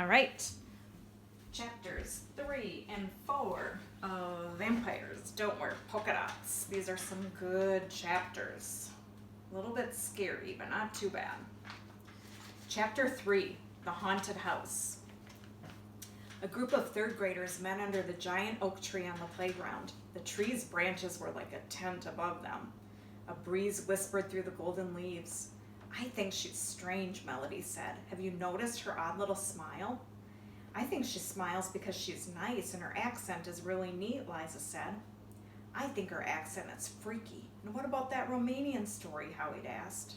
All right. Chapters 3 and 4 of Vampires Don't Wear Polka Dots. These are some good chapters. A little bit scary, but not too bad. Chapter 3, The Haunted House. A group of third graders met under the giant oak tree on the playground. The tree's branches were like a tent above them. A breeze whispered through the golden leaves. I think she's strange, Melody said. Have you noticed her odd little smile? I think she smiles because she's nice and her accent is really neat, Liza said. I think her accent is freaky. And what about that Romanian story, Howard asked.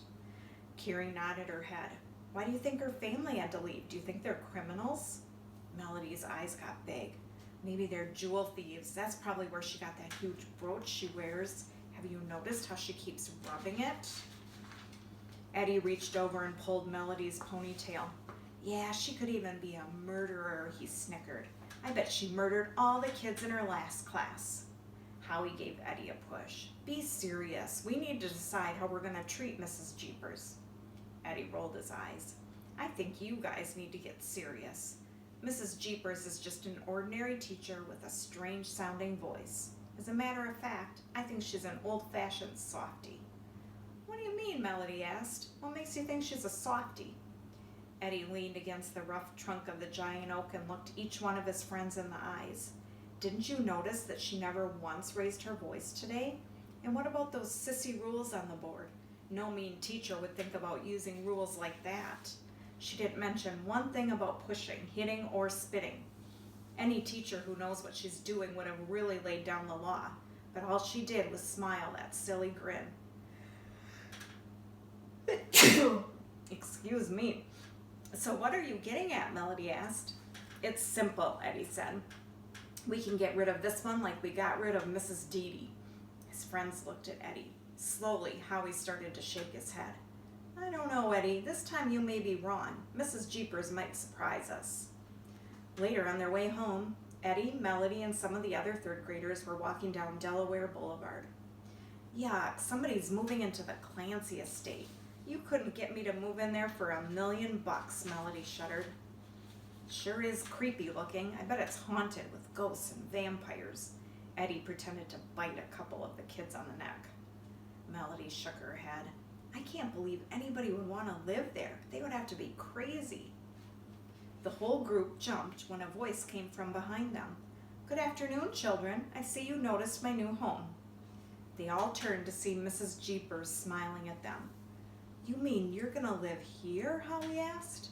Kiri nodded her head. Why do you think her family had to leave? Do you think they're criminals? Melody's eyes got big. Maybe they're jewel thieves. That's probably where she got that huge brooch she wears. Have you noticed how she keeps rubbing it? Eddie reached over and pulled Melody's ponytail. Yeah, she could even be a murderer, he snickered. I bet she murdered all the kids in her last class. Howie gave Eddie a push. Be serious. We need to decide how we're going to treat Mrs. Jeepers. Eddie rolled his eyes. I think you guys need to get serious. Mrs. Jeepers is just an ordinary teacher with a strange-sounding voice. As a matter of fact, I think she's an old-fashioned softie. What do you mean? Melody asked. What makes you think she's a softie? Eddie leaned against the rough trunk of the giant oak and looked each one of his friends in the eyes. Didn't you notice that she never once raised her voice today? And what about those sissy rules on the board? No mean teacher would think about using rules like that. She didn't mention one thing about pushing, hitting, or spitting. Any teacher who knows what she's doing would have really laid down the law, but all she did was smile that silly grin. Excuse me. So what are you getting at? Melody asked. It's simple, Eddie said. We can get rid of this one like we got rid of Mrs. Deedy. His friends looked at Eddie. Slowly, Howie started to shake his head. I don't know, Eddie. This time you may be wrong. Mrs. Jeepers might surprise us. Later, on their way home, Eddie, Melody, and some of the other third graders were walking down Delaware Boulevard. Yuck, somebody's moving into the Clancy estate. You couldn't get me to move in there for $1 million, Melody shuddered. Sure is creepy looking. I bet it's haunted with ghosts and vampires. Eddie pretended to bite a couple of the kids on the neck. Melody shook her head. I can't believe anybody would want to live there. They would have to be crazy. The whole group jumped when a voice came from behind them. Good afternoon, children. I see you noticed my new home. They all turned to see Mrs. Jeepers smiling at them. You mean you're going to live here? Howie asked.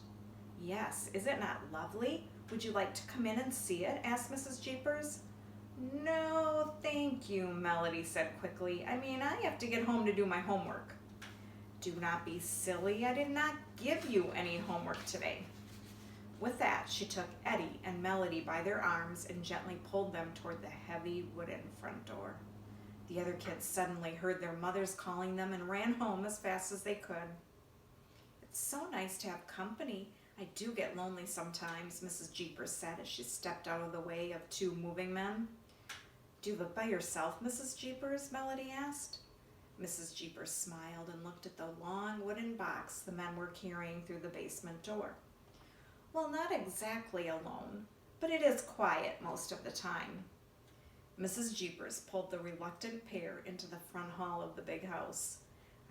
Yes, is it not lovely? Would you like to come in and see it? Asked Mrs. Jeepers. No, thank you, Melody said quickly. I mean, I have to get home to do my homework. Do not be silly. I did not give you any homework today. With that, she took Eddie and Melody by their arms and gently pulled them toward the heavy wooden front door. The other kids suddenly heard their mothers calling them and ran home as fast as they could. It's so nice to have company. I do get lonely sometimes, Mrs. Jeepers said as she stepped out of the way of two moving men. Do you live by yourself, Mrs. Jeepers? Melody asked. Mrs. Jeepers smiled and looked at the long wooden box the men were carrying through the basement door. Well, not exactly alone, but it is quiet most of the time. Mrs. Jeepers pulled the reluctant pair into the front hall of the big house.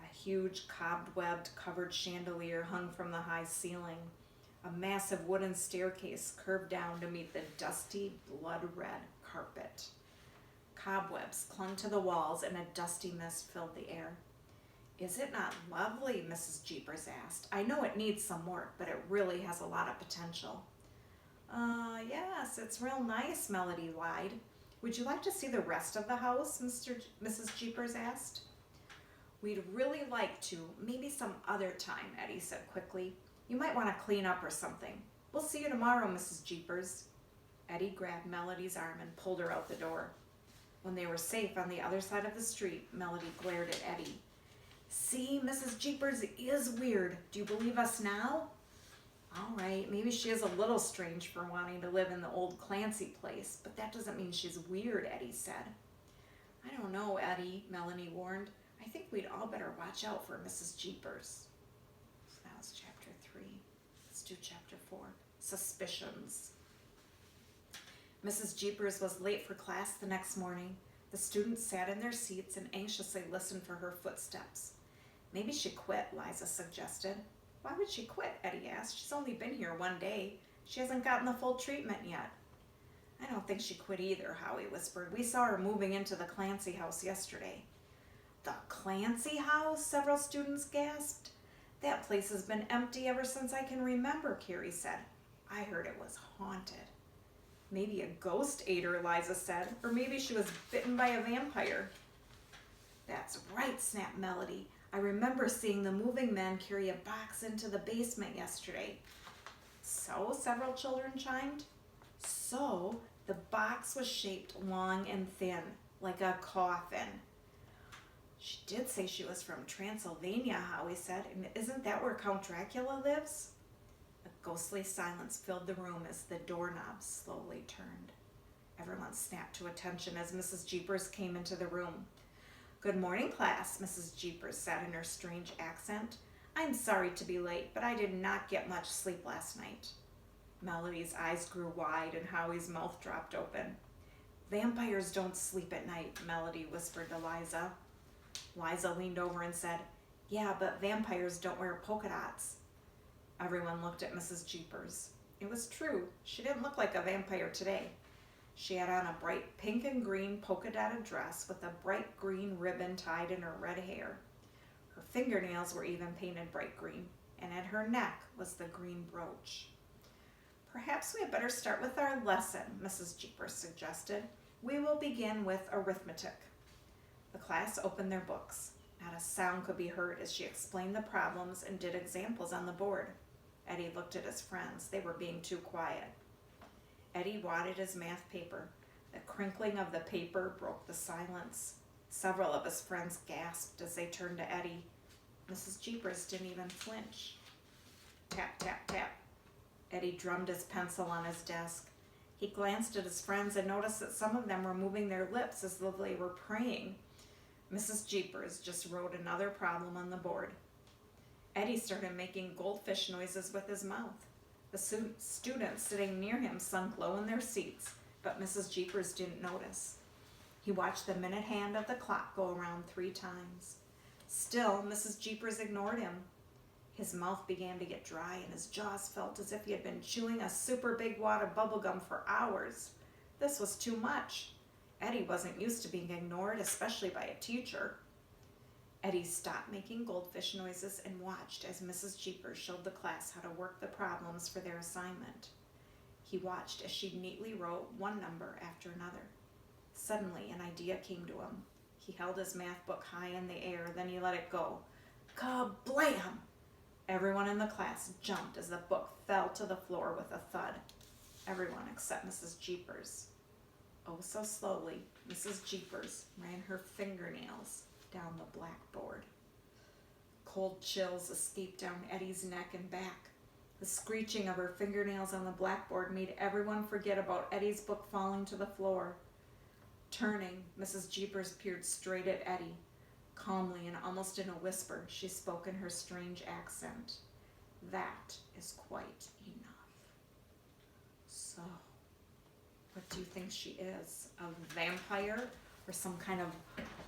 A huge cobwebbed covered chandelier hung from the high ceiling. A massive wooden staircase curved down to meet the dusty, blood-red carpet. Cobwebs clung to the walls and a dusty mist filled the air. Is it not lovely? Mrs. Jeepers asked. I know it needs some work, but it really has a lot of potential. Yes, it's real nice, Melody lied. Would you like to see the rest of the house? Mrs. Jeepers asked. We'd really like to, maybe some other time, Eddie said quickly. You might want to clean up or something. We'll see you tomorrow, Mrs. Jeepers. Eddie grabbed Melody's arm and pulled her out the door. When they were safe on the other side of the street, Melody glared at Eddie. See, Mrs. Jeepers is weird. Do you believe us now? All right, maybe she is a little strange for wanting to live in the old Clancy place, but that doesn't mean she's weird, Eddie said. I don't know, Eddie, Melanie warned. I think we'd all better watch out for Mrs. Jeepers. So that was chapter 3. Let's do do chapter 4, Suspicions. Mrs. Jeepers was late for class the next morning. The students sat in their seats and anxiously listened for her footsteps. Maybe she quit, Liza suggested. Why would she quit? Eddie asked. She's only been here one day. She hasn't gotten the full treatment yet. I don't think she quit either, Howie whispered. We saw her moving into the Clancy house yesterday. The Clancy house? Several students gasped. That place has been empty ever since I can remember, Carrie said. I heard it was haunted. Maybe a ghost ate her, Liza said, or maybe she was bitten by a vampire. That's right, snapped Melody. I remember seeing the moving men carry a box into the basement yesterday. So, several children chimed. So, the box was shaped long and thin, like a coffin. She did say she was from Transylvania, Howie said, and isn't that where Count Dracula lives? A ghostly silence filled the room as the doorknob slowly turned. Everyone snapped to attention as Mrs. Jeepers came into the room. Good morning, class, Mrs. Jeepers said in her strange accent. I'm sorry to be late, but I did not get much sleep last night. Melody's eyes grew wide and Howie's mouth dropped open. Vampires don't sleep at night, Melody whispered to Liza. Liza leaned over and said, Yeah, but vampires don't wear polka dots. Everyone looked at Mrs. Jeepers. It was true. She didn't look like a vampire today. She had on a bright pink and green polka-dotted dress with a bright green ribbon tied in her red hair. Her fingernails were even painted bright green, and at her neck was the green brooch. Perhaps we had better start with our lesson, Mrs. Jeepers suggested. We will begin with arithmetic. The class opened their books. Not a sound could be heard as she explained the problems and did examples on the board. Eddie looked at his friends. They were being too quiet. Eddie wadded his math paper. The crinkling of the paper broke the silence. Several of his friends gasped as they turned to Eddie. Mrs. Jeepers didn't even flinch. Tap, tap, tap. Eddie drummed his pencil on his desk. He glanced at his friends and noticed that some of them were moving their lips as though they were praying. Mrs. Jeepers just wrote another problem on the board. Eddie started making goldfish noises with his mouth. The students sitting near him sunk low in their seats, but Mrs. Jeepers didn't notice. He watched the minute hand of the clock go around 3 times. Still, Mrs. Jeepers ignored him. His mouth began to get dry and his jaws felt as if he had been chewing a super big wad of bubblegum for hours. This was too much. Eddie wasn't used to being ignored, especially by a teacher. Eddie stopped making goldfish noises and watched as Mrs. Jeepers showed the class how to work the problems for their assignment. He watched as she neatly wrote one number after another. Suddenly, an idea came to him. He held his math book high in the air, then he let it go. Kablam! Everyone in the class jumped as the book fell to the floor with a thud. Everyone except Mrs. Jeepers. Oh, so slowly, Mrs. Jeepers ran her fingernails down the blackboard. Cold chills escaped down Eddie's neck and back. The screeching of her fingernails on the blackboard made everyone forget about Eddie's book falling to the floor. Turning, Mrs. Jeepers peered straight at Eddie. Calmly and almost in a whisper, she spoke in her strange accent. That is quite enough. So, what do you think she is? A vampire? Or some kind of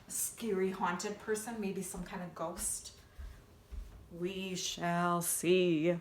scary haunted person? Maybe some kind of ghost? We shall see.